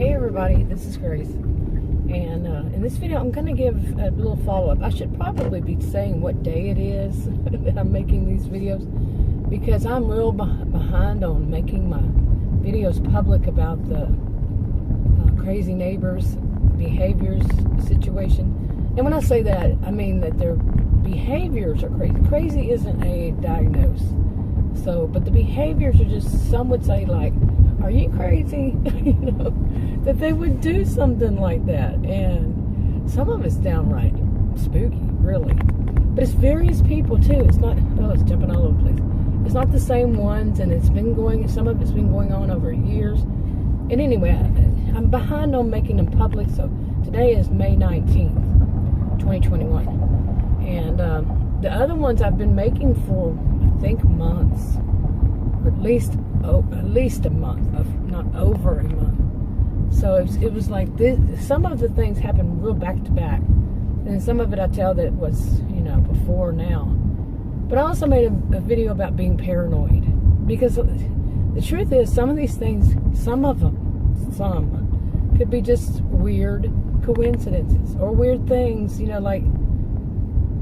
Hey everybody, this is Grace, and in this video I'm going to give a little follow-up. I should probably be saying what day it is that I'm making these videos, because I'm real behind on making my videos public about the crazy neighbors, behaviors situation. And when I say that, I mean that their behaviors are crazy. Crazy isn't a diagnosis. So, but the behaviors are just, some would say like, are you crazy? You know, that they would do something like that. And some of it's downright spooky, really. But it's various people too. It's not, oh, it's jumping all over the place. It's not the same ones, and it's been going, some of it's been going on over years. And anyway, I'm behind on making them public. So today is May 19th, 2021. And the other ones I've been making for, I think, months, or at least a month, not over a month. So it was like this. Some of the things happened real back to back, and some of it I tell that it was, you know, before now. But I also made a video about being paranoid, because the truth is, some of these things, some could be just weird coincidences or weird things, you know, like,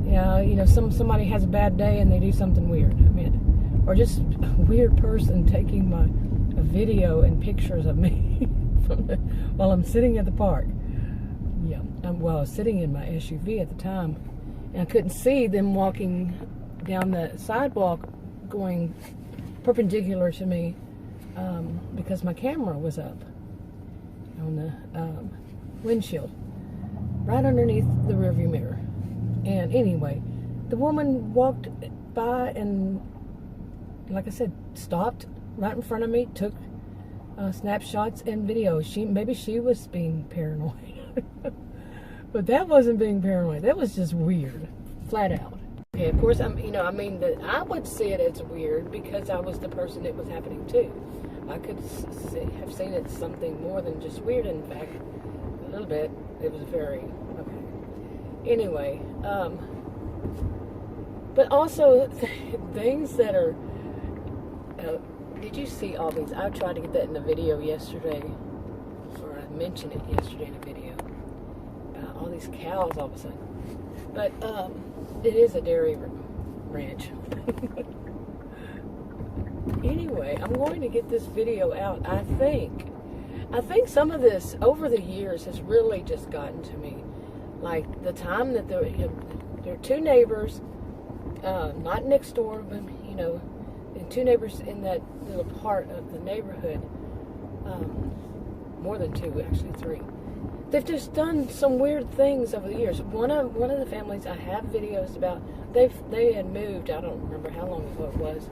you know, somebody has a bad day and they do something weird. I mean, or just a weird person taking a video and pictures of me while I'm sitting at the park. Yeah, I was sitting in my SUV at the time, and I couldn't see them walking down the sidewalk going perpendicular to me because my camera was up on the windshield, right underneath the rearview mirror. And anyway, the woman walked by and, like I said, stopped right in front of me, took snapshots and videos. Maybe she was being paranoid. But that wasn't being paranoid. That was just weird, flat out. Okay, of course, I I would see it as weird because I was the person it was happening to. I could have seen it something more than just weird. In fact, a little bit. It was very, okay. Anyway, but also things that are, did you see all these? I tried to get that in a video yesterday, or I mentioned it yesterday in a video, about all these cows all of a sudden. But it is a dairy ranch. Anyway, I'm going to get this video out. I think some of this over the years has really just gotten to me. Like the time that there are two neighbors, not next door, but you know, and two neighbors in that little part of the neighborhood. More than two, actually, three. They've just done some weird things over the years. One of the families I have videos about, they had moved. I don't remember how long ago it was,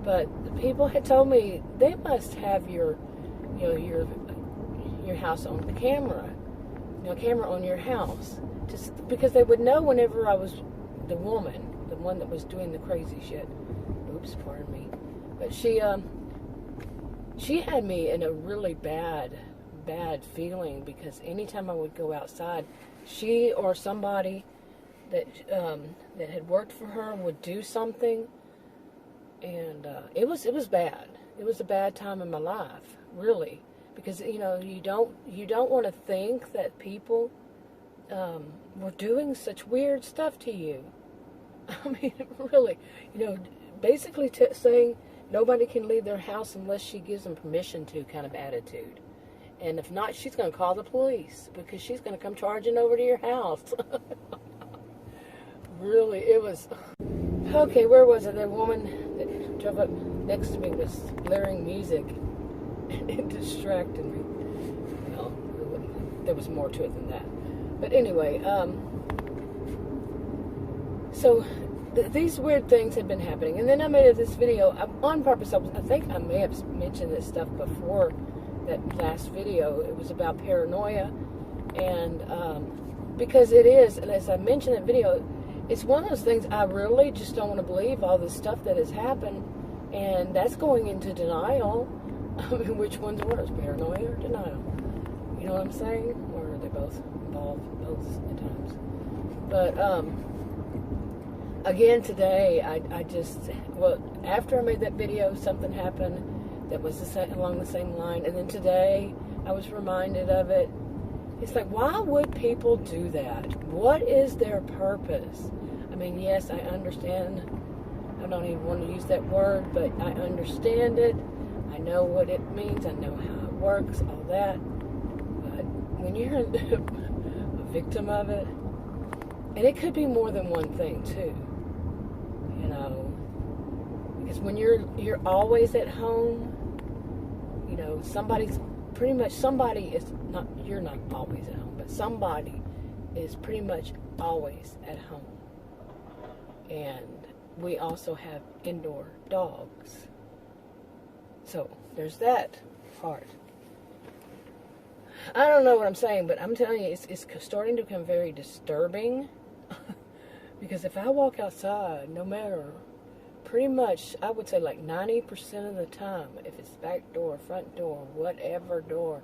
but the people had told me they must have your house on the camera. Camera on your house, just because they would know whenever I was the one that was doing the crazy shit. Oops, pardon me. But she had me in a really bad feeling, because anytime I would go outside, she or somebody that had worked for her would do something, and it was bad. It was a bad time in my life, really. Because, you know, you don't want to think that people were doing such weird stuff to you. I mean, really, you know, basically saying nobody can leave their house unless she gives them permission to, kind of attitude. And if not, she's going to call the police, because she's going to come charging over to your house. Really, it was... Okay, where was it? That woman that drove up next to me was blaring music. It distracted me. Well, there was more to it than that. But anyway, so these weird things had been happening. And then I made this video on purpose. I think I may have mentioned this stuff before that last video. It was about paranoia. And because it is, and as I mentioned in that video, it's one of those things I really just don't want to believe all this stuff that has happened. And that's going into denial. I mean, which one's worse, paranoia or denial? You know what I'm saying? Or are they both involved, both at times? But, again, today, I just, well, after I made that video, something happened that was along the same line. And then today, I was reminded of it. It's like, why would people do that? What is their purpose? I mean, yes, I understand. I don't even want to use that word, but I understand it. I know what it means. I know how it works, all that. But when you're a victim of it, and it could be more than one thing too, you know, because when you're always at home, you know, somebody is not, you're not always at home, but somebody is pretty much always at home. And we also have indoor dogs. So there's that part. I don't know what I'm saying, but I'm telling you, it's starting to become very disturbing. Because if I walk outside, no matter, pretty much, I would say like 90% of the time, if it's back door, front door, whatever door,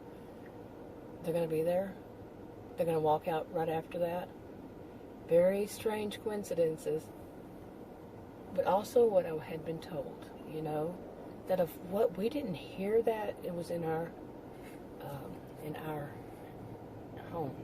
they're going to be there. They're going to walk out right after that. Very strange coincidences. But also what I had been told, you know, that of what we didn't hear that, it was in our home.